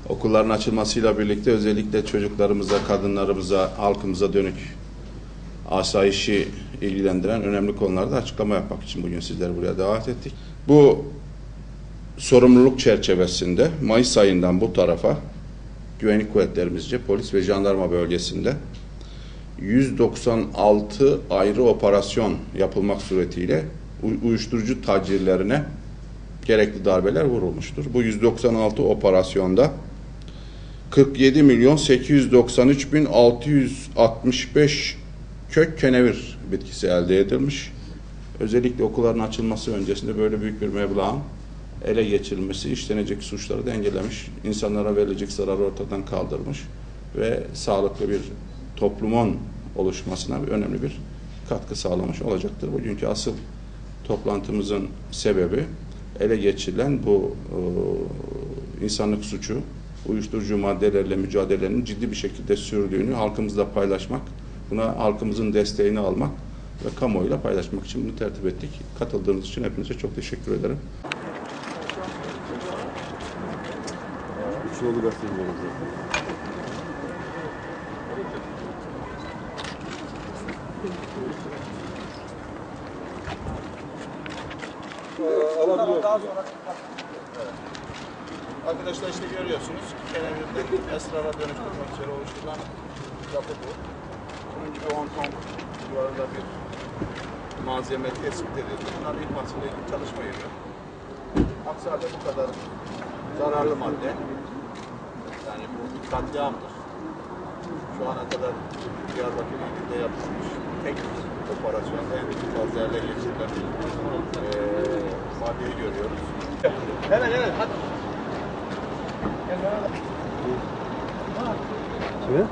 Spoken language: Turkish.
Okulların açılmasıyla birlikte özellikle çocuklarımıza, kadınlarımıza, halkımıza dönük asayişi ilgilendiren önemli konularda açıklama yapmak için bugün sizleri buraya davet ettik. Bu sorumluluk çerçevesinde Mayıs ayından bu tarafa güvenlik kuvvetlerimizce polis ve jandarma bölgesinde 196 ayrı operasyon yapılmak suretiyle uyuşturucu tacirlerine gerekli darbeler vurulmuştur. Bu 196 operasyonda 47.893.665 kök kenevir bitkisi elde edilmiş. Özellikle okulların açılması öncesinde böyle büyük bir meblağın ele geçirilmesi işlenecek suçları da engellemiş, insanlara verilecek zararı ortadan kaldırmış ve sağlıklı bir toplumun oluşmasına önemli bir katkı sağlamış olacaktır. Bugünkü asıl toplantımızın sebebi ele geçirilen bu insanlık suçu, uyuşturucu maddelerle mücadelenin ciddi bir şekilde sürdüğünü halkımızla paylaşmak, buna halkımızın desteğini almak ve kamuoyuyla paylaşmak için bunu tertip ettik. Katıldığınız için hepinize çok teşekkür ederim. Yolu gazetecilerimiz zaten. Alabiliyorsunuz. Evet. Arkadaşlar işte görüyorsunuz. Kenevirden esrara dönüştürmek üzere oluşturulan yapı bu. Bunun gibi 10 ton civarında bir malzeme tespit edildi. Bunların ilkmasıyla ilgili çalışma yürüyor. Aksi halde bu kadar zararlı madde, yani bu bir katliamdır. Şu ana kadar Diyarbakır ilinde yapılmış tek operasyonda en fazla ele geçirilen maddeyi görüyoruz. Hemen hadi. Kimi?